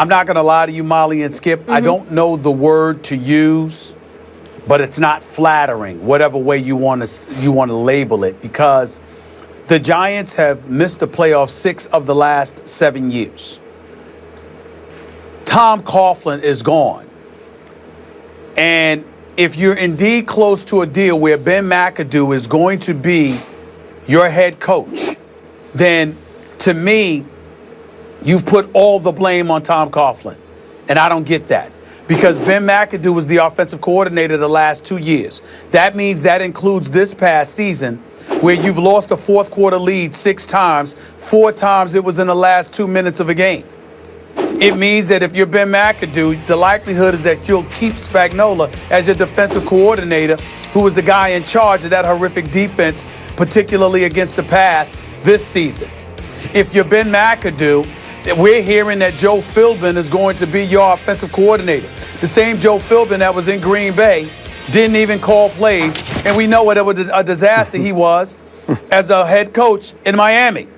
I'm not going to lie to you, Molly and Skip. I don't know the word to use, but it's not flattering, whatever way you want to label it, because the Giants have missed the playoffs 6 of the last 7 years. Tom Coughlin is gone. And if you're indeed close to a deal where Ben McAdoo is going to be your head coach, then to me, you've put all the blame on Tom Coughlin. And I don't get that. Because Ben McAdoo was the offensive coordinator the last 2 years. That means that includes this past season, where you've lost a fourth quarter lead 6 times. 4 times it was in the last 2 minutes of a game. It means that if you're Ben McAdoo, the likelihood is that you'll keep Spagnuolo as your defensive coordinator, who was the guy in charge of that horrific defense, particularly against the pass this season. If you're Ben McAdoo, we're hearing that Joe Philbin is going to be your offensive coordinator. The same Joe Philbin that was in Green Bay didn't even call plays, and we know what a disaster he was as a head coach in Miami.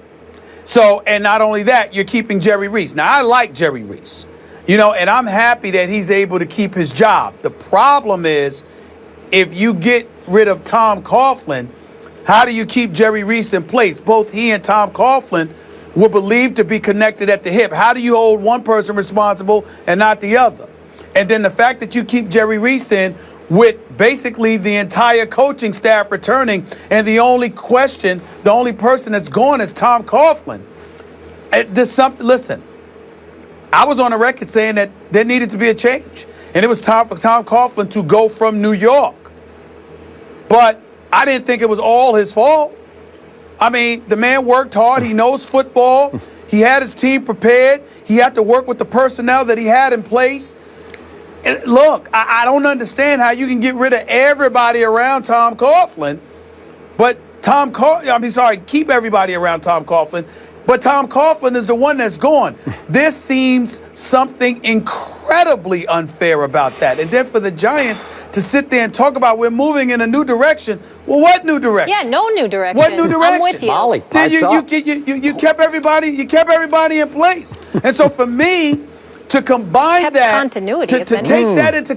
So, and not only that, you're keeping Jerry Reese. Now, I like Jerry Reese, and I'm happy that he's able to keep his job. The problem is, if you get rid of Tom Coughlin, how do you keep Jerry Reese in place? Both he and Tom Coughlin were believed to be connected at the hip. How do you hold one person responsible and not the other? And then the fact that you keep Jerry Reese in with basically the entire coaching staff returning, and the only person that's gone is Tom Coughlin. Listen, I was on the record saying that there needed to be a change, and it was time for Tom Coughlin to go from New York. But I didn't think it was all his fault. I mean, the man worked hard. He knows football. He had his team prepared. He had to work with the personnel that he had in place. And look, I don't understand how you can get rid of everybody around Tom Coughlin, but keep everybody around Tom Coughlin, but Tom Coughlin is the one that's gone. There seems something incredibly unfair about that. And then for the Giants to sit there and talk about we're moving in a new direction. Well, what new direction? Yeah, no new direction. What new direction? I'm with you. Molly, you kept everybody in place. And so for me, to combine kept that, continuity, to take that into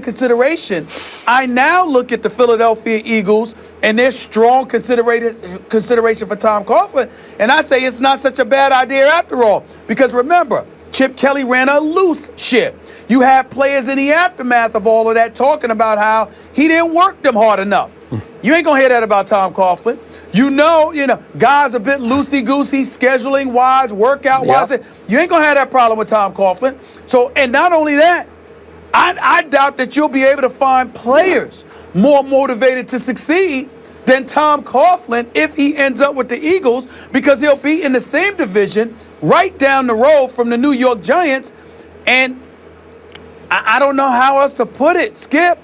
consideration, I now look at the Philadelphia Eagles and their strong consideration for Tom Coughlin, and I say it's not such a bad idea after all. Because remember, Chip Kelly ran a loose ship. You have players in the aftermath of all of that talking about how he didn't work them hard enough. You ain't gonna hear that about Tom Coughlin. You know, guys a bit loosey-goosey, scheduling-wise, workout-wise. Yep. You ain't going to have that problem with Tom Coughlin. So, and not only that, I doubt that you'll be able to find players more motivated to succeed than Tom Coughlin if he ends up with the Eagles, because he'll be in the same division right down the road from the New York Giants. And I don't know how else to put it, Skip.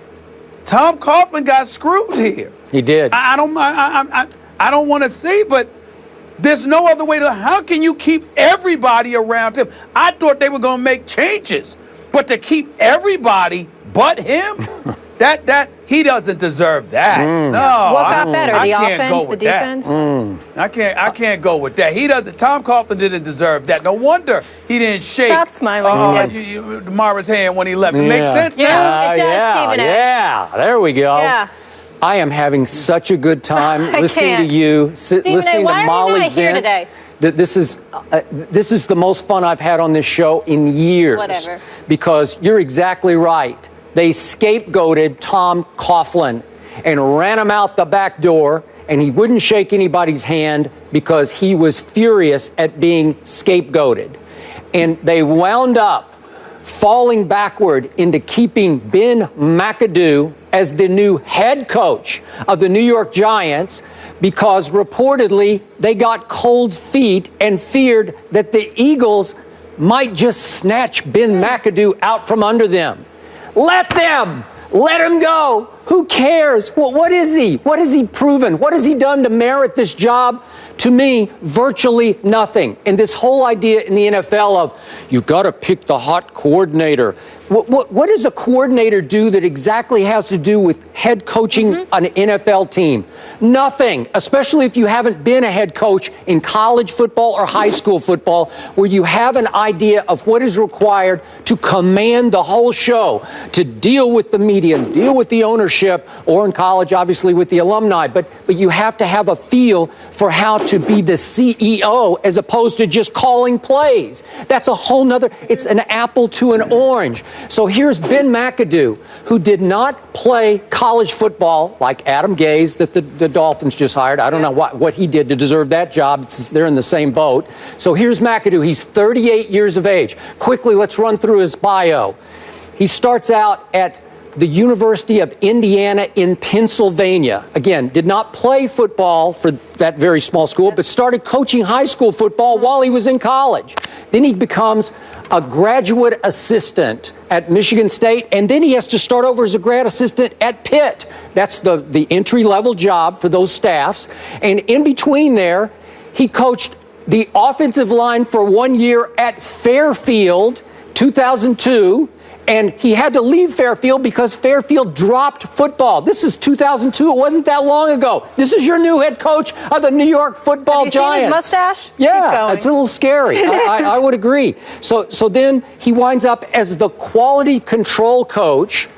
Tom Coughlin got screwed here. He did. I don't want to say, but there's no other way to. How can you keep everybody around him? I thought they were going to make changes, but to keep everybody but him, that he doesn't deserve that. No, what got better? The offense, the defense? I can't go with that. He doesn't. Tom Coughlin didn't deserve that. No wonder he didn't shake. Stop smiling. Mara's hand when he left. It makes sense now. It does, Stephen A. Yeah, there we go. Yeah. I am having such a good time listening to you, listening to Molly not here today? This is the most fun I've had on this show in years. Whatever. Because you're exactly right. They scapegoated Tom Coughlin and ran him out the back door, and he wouldn't shake anybody's hand because he was furious at being scapegoated. And they wound up falling backward into keeping Ben McAdoo as the new head coach of the New York Giants, because reportedly they got cold feet and feared that the Eagles might just snatch Ben McAdoo out from under them. Let him go. Who cares? What is he? What has he proven? What has he done to merit this job? To me, virtually nothing. And this whole idea in the NFL of, you got to pick the hot coordinator. What does a coordinator do that exactly has to do with head coaching an NFL team? Nothing, especially if you haven't been a head coach in college football or high school football, where you have an idea of what is required to command the whole show, to deal with the media, deal with the ownership, or in college, obviously, with the alumni. But you have to have a feel for how to be the CEO as opposed to just calling plays. That's a whole nother, it's an apple to an orange. So here's Ben McAdoo, who did not play college football like Adam Gase that the Dolphins just hired. I don't know what he did to deserve that job. They're in the same boat. So here's McAdoo. He's 38 years of age. Quickly, let's run through his bio. He starts out at the University of Indiana in Pennsylvania. Again, did not play football for that very small school, but started coaching high school football while he was in college. Then he becomes a graduate assistant at Michigan State, and then he has to start over as a grad assistant at Pitt. That's the entry-level job for those staffs. And in between there, he coached the offensive line for 1 year at Fairfield, 2002. And he had to leave Fairfield because Fairfield dropped football. This is 2002. It wasn't that long ago. This is your new head coach of the New York Football Giants. Have you seen his mustache? Yeah, it's a little scary. I would agree. So then he winds up as the quality control coach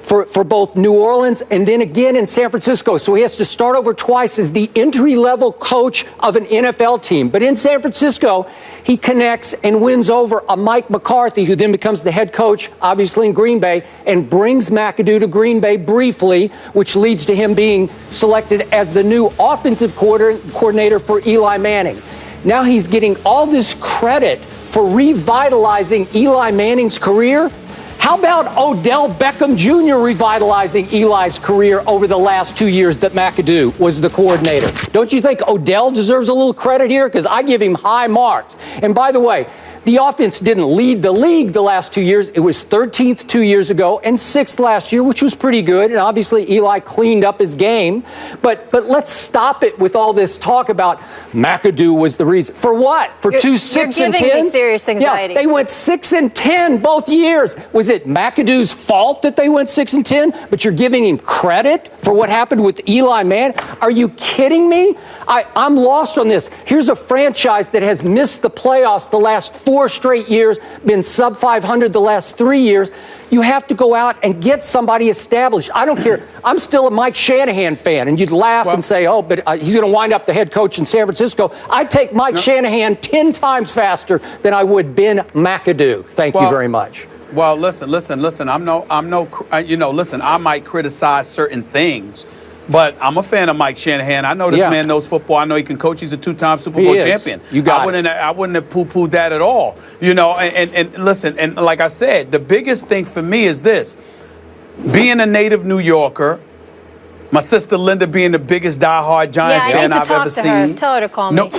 for both New Orleans and then again in San Francisco. So he has to start over twice as the entry-level coach of an NFL team. But in San Francisco, he connects and wins over a Mike McCarthy, who then becomes the head coach, obviously in Green Bay, and brings McAdoo to Green Bay briefly, which leads to him being selected as the new offensive coordinator for Eli Manning. Now he's getting all this credit for revitalizing Eli Manning's career. How about Odell Beckham Jr. revitalizing Eli's career over the last 2 years that McAdoo was the coordinator? Don't you think Odell deserves a little credit here? Because I give him high marks. And by the way, the offense didn't lead the league the last 2 years. It was 13th 2 years ago and 6th last year, which was pretty good. And obviously Eli cleaned up his game. But let's stop it with all this talk about McAdoo was the reason. For what? For 6 and 10? You're giving me serious anxiety. Yeah, they went 6 and 10 both years. Was it McAdoo's fault that they went 6 and 10? But you're giving him credit for what happened with Eli Manning? Are you kidding me? I'm lost on this. Here's a franchise that has missed the playoffs the last 4 straight years, been sub 500 the last 3 years. You have to go out and get somebody established. I don't care. I'm still a Mike Shanahan fan, and you'd laugh and say, oh, but he's going to wind up the head coach in San Francisco. I'd take Mike Shanahan 10 times faster than I would Ben McAdoo. Thank you very much. Well, listen. Listen, I might criticize certain things, but I'm a fan of Mike Shanahan. I know this man knows football. I know he can coach. He's a 2-time Super Bowl champion. I wouldn't have poo-pooed that at all. And listen, and like I said, the biggest thing for me is this. Being a native New Yorker, my sister Linda being the biggest diehard Giants fan I've ever seen. Tell her to call me.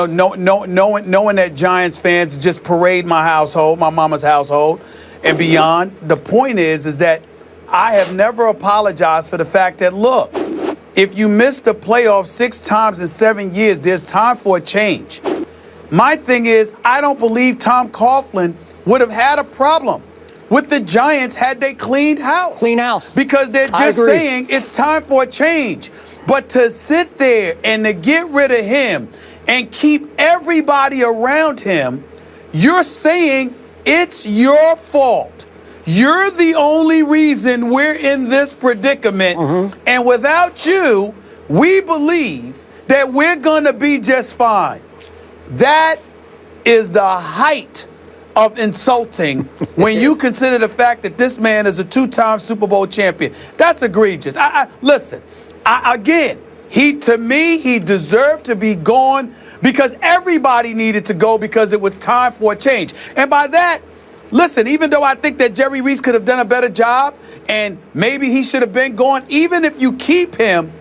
Knowing that Giants fans just parade my household, my mama's household, and beyond. The point is that I have never apologized for the fact that, look, if you missed the playoffs 6 times in 7 years, there's time for a change. My thing is, I don't believe Tom Coughlin would have had a problem with the Giants had they cleaned house. Clean house. Because they're just saying it's time for a change. But to sit there and to get rid of him and keep everybody around him, you're saying it's your fault. You're the only reason we're in this predicament. And without you, we believe that we're going to be just fine. That is the height of insulting when you consider the fact that this man is a 2-time Super Bowl champion. That's egregious. Listen, again, he deserved to be gone because everybody needed to go because it was time for a change. And by that, listen, even though I think that Jerry Reese could have done a better job and maybe he should have been gone, even if you keep him,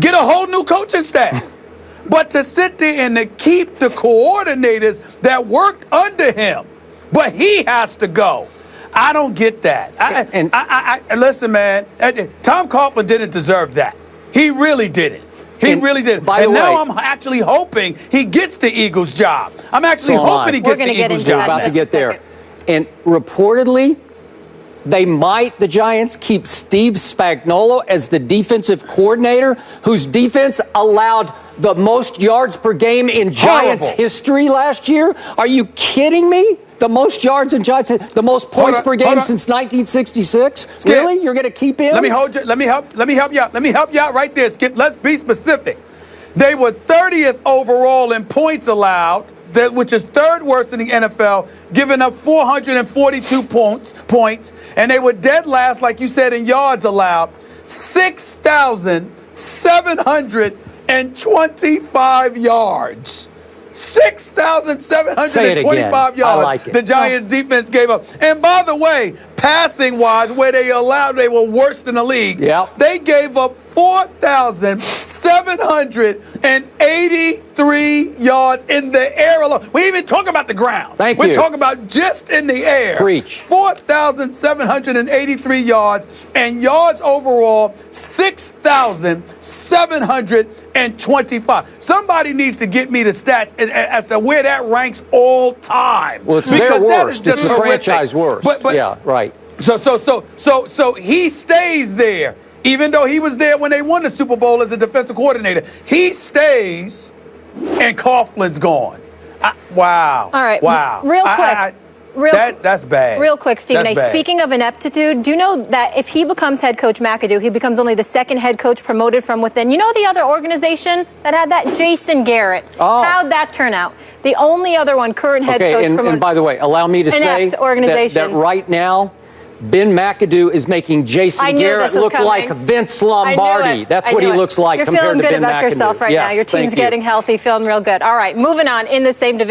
get a whole new coaching staff. But to sit there and to keep the coordinators that worked under him, but he has to go. I don't get that. Listen, man, Tom Coughlin didn't deserve that. He really didn't. He really did. And now I'm actually hoping he gets the Eagles job. I'm actually hoping he gets the Eagles job. We're about to get there. And reportedly, the Giants, keep Steve Spagnuolo as the defensive coordinator, whose defense allowed the most yards per game in Giants history last year. Are you kidding me? The most yards in Giants, the most points per game since 1966. Skip, really? You're going to keep him? Let me hold you. Let me help you out. Let me help you out right there, Skip. Let's be specific. They were 30th overall in points allowed, which is third worst in the NFL, giving up 442 points, and they were dead last, like you said, in yards allowed, 6,725 yards. 6,725 yards like it. the Giants defense gave up. And by the way, passing-wise, where they were worst in the league, they gave up 4,783 yards in the air alone. We ain't even talking about the ground. We're talking about just in the air. Preach. 4,783 yards, and yards overall, 6,725. Somebody needs to get me the stats as to where that ranks all time. Well, it's their worst. It's the franchise worst. Yeah, right. So he stays there, even though he was there when they won the Super Bowl as a defensive coordinator. He stays, and Coughlin's gone. Wow. All right. Wow. Real quick. That's bad. Real quick, Stephen A. That's bad. Speaking of ineptitude, do you know that if he becomes head coach McAdoo, he becomes only the second head coach promoted from within? You know the other organization that had that? Jason Garrett. Oh. How'd that turn out? The only other one, current head coach promoted. And by the way, allow me to say that right now, Ben McAdoo is making Jason Garrett look like Vince Lombardi. That's what he looks like compared to Ben McAdoo. You're feeling good about yourself right now. Your team's getting healthy, feeling real good. All right, moving on in the same division.